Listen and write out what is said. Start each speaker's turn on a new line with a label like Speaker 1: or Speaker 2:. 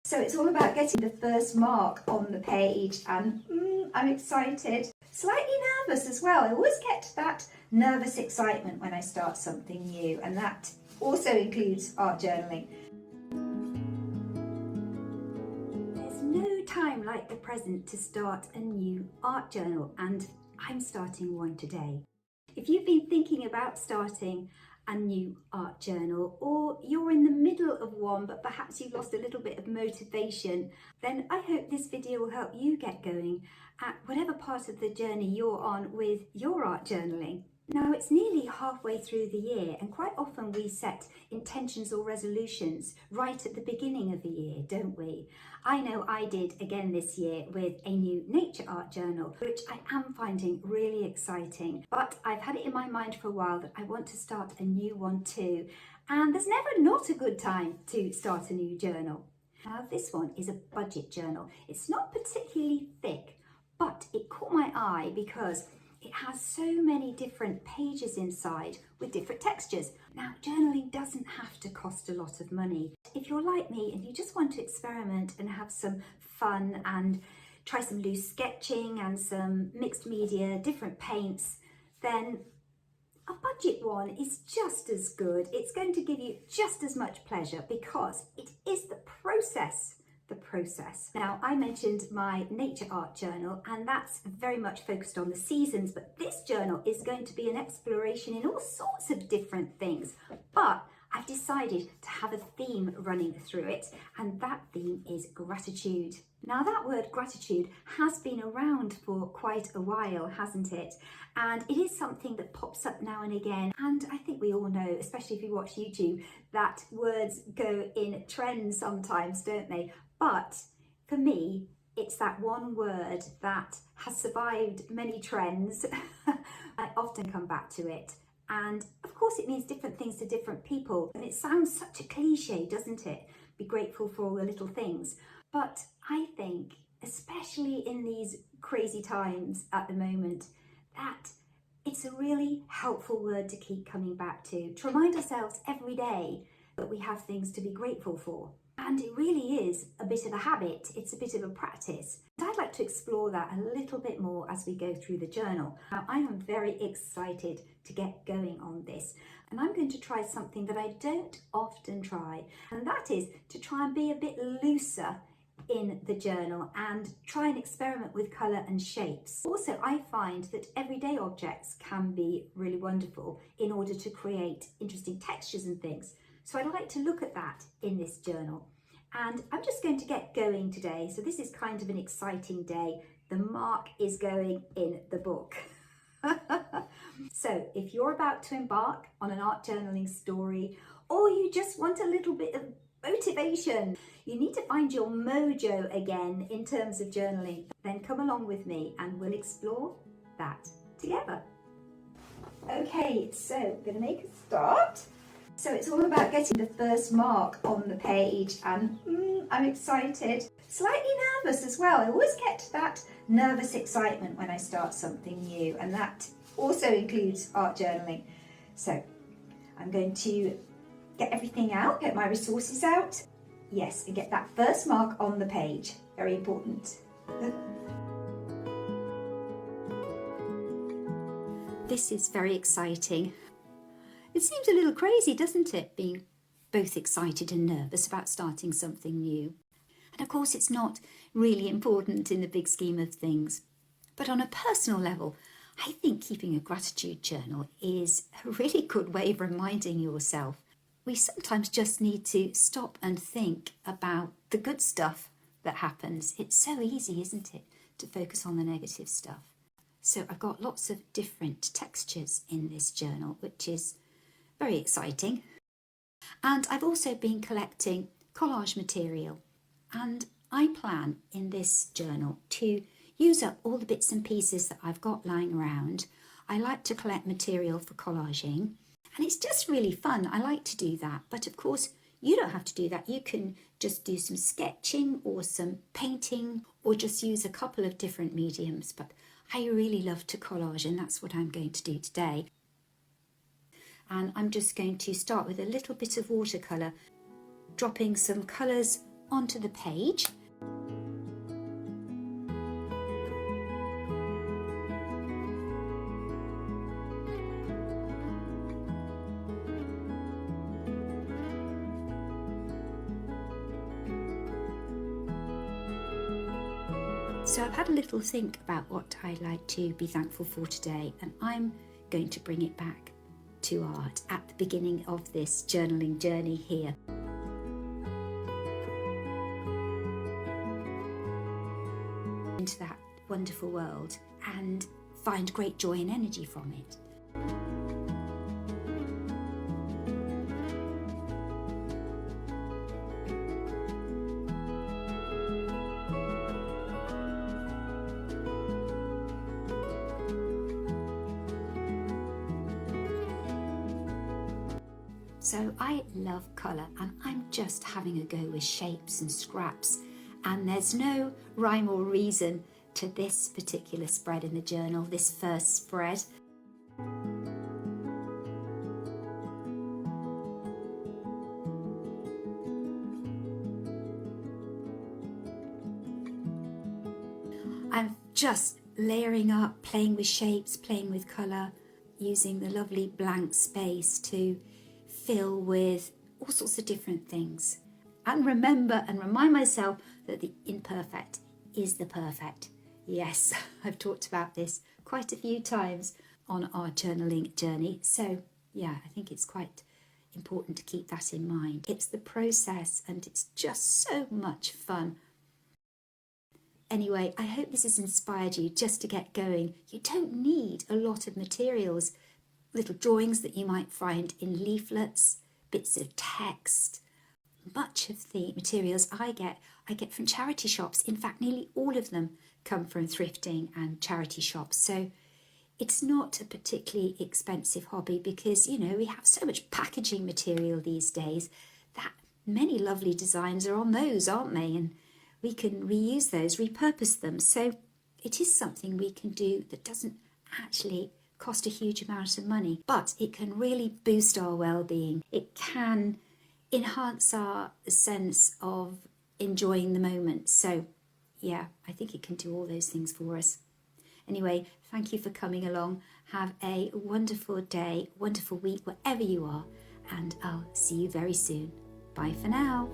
Speaker 1: So it's all about getting the first mark on the page, and I'm excited. Slightly nervous as well. I always get that nervous excitement when I start something new, and that also includes art journaling. There's no time like the present to start a new art journal, and I'm starting one today. If you've been thinking about starting a new art journal, or you're in the middle of one but perhaps you've lost a little bit of motivation, then I hope this video will help you get going at whatever part of the journey you're on with your art journaling. Now, it's nearly halfway through the year, and quite often we set intentions or resolutions right at the beginning of the year, don't we? I know I did again this year with a new nature art journal, which I am finding really exciting. But I've had it in my mind for a while that I want to start a new one too. And there's never not a good time to start a new journal. Now, this one is a budget journal. It's not particularly thick, but it caught my eye because it has so many different pages inside with different textures. Now, journaling doesn't have to cost a lot of money. If you're like me and you just want to experiment and have some fun and try some loose sketching and some mixed media, different paints, then a budget one is just as good. It's going to give you just as much pleasure because it is the process. Now, I mentioned my nature art journal, and that's very much focused on the seasons, but this journal is going to be an exploration in all sorts of different things. But I've decided to have a theme running through it, and that theme is gratitude. Now, that word gratitude has been around for quite a while, hasn't it? And it is something that pops up now and again. And I think we all know, especially if you watch YouTube, that words go in trends sometimes, don't they? But for me, it's that one word that has survived many trends. I often come back to it. And of course, it means different things to different people. And it sounds such a cliche, doesn't it? Be grateful for all the little things. But I think, especially in these crazy times at the moment, that it's a really helpful word to keep coming back to remind ourselves every day that we have things to be grateful for. And it really is a bit of a habit, it's a bit of a practice. And I'd like to explore that a little bit more as we go through the journal. Now, I am very excited to get going on this, and I'm going to try something that I don't often try, and that is to try and be a bit looser in the journal and try and experiment with colour and shapes. Also, I find that everyday objects can be really wonderful in order to create interesting textures and things. So I'd like to look at that in this journal. And I'm just going to get going today. So this is kind of an exciting day. The mark is going in the book. So if you're about to embark on an art journaling story, or you just want a little bit of motivation, you need to find your mojo again in terms of journaling, then come along with me and we'll explore that together. Okay, so I'm going to make a start. So it's all about getting the first mark on the page, and I'm excited. Slightly nervous as well. I always get that nervous excitement when I start something new, and that also includes art journaling. So I'm going to get everything out, get my resources out. Yes, and get that first mark on the page. Very important. This is very exciting. It seems a little crazy, doesn't it, being both excited and nervous about starting something new. And of course, it's not really important in the big scheme of things. But on a personal level, I think keeping a gratitude journal is a really good way of reminding yourself. We sometimes just need to stop and think about the good stuff that happens. It's so easy, isn't it, to focus on the negative stuff. So I've got lots of different textures in this journal, which is very exciting. And I've also been collecting collage material, and I plan in this journal to use up all the bits and pieces that I've got lying around. I like to collect material for collaging, and it's just really fun. I like to do that, but of course you don't have to do that. You can just do some sketching or some painting, or just use a couple of different mediums, but I really love to collage, and that's what I'm going to do today. And I'm just going to start with a little bit of watercolour, dropping some colours onto the page. So I've had a little think about what I'd like to be thankful for today, and I'm going to bring it back to art at the beginning of this journaling journey here. Into that wonderful world and find great joy and energy from it. So I love colour, and I'm just having a go with shapes and scraps, and there's no rhyme or reason to this particular spread in the journal, this first spread. I'm just layering up, playing with shapes, playing with colour, using the lovely blank space to fill with all sorts of different things. And remember and remind myself that the imperfect is the perfect. Yes, I've talked about this quite a few times on our journaling journey. So yeah, I think it's quite important to keep that in mind. It's the process, and it's just so much fun. Anyway, I hope this has inspired you just to get going. You don't need a lot of materials. Little drawings that you might find in leaflets, bits of text. Much of the materials I get from charity shops. In fact, nearly all of them come from thrifting and charity shops. So it's not a particularly expensive hobby because, you know, we have so much packaging material these days that many lovely designs are on those, aren't they? And we can reuse those, repurpose them. So it is something we can do that doesn't actually cost a huge amount of money, but it can really boost our well-being. It can enhance our sense of enjoying the moment. So yeah, I think it can do all those things for us. Anyway, thank you for coming along. Have a wonderful day, wonderful week, wherever you are, and I'll see you very soon. Bye for now.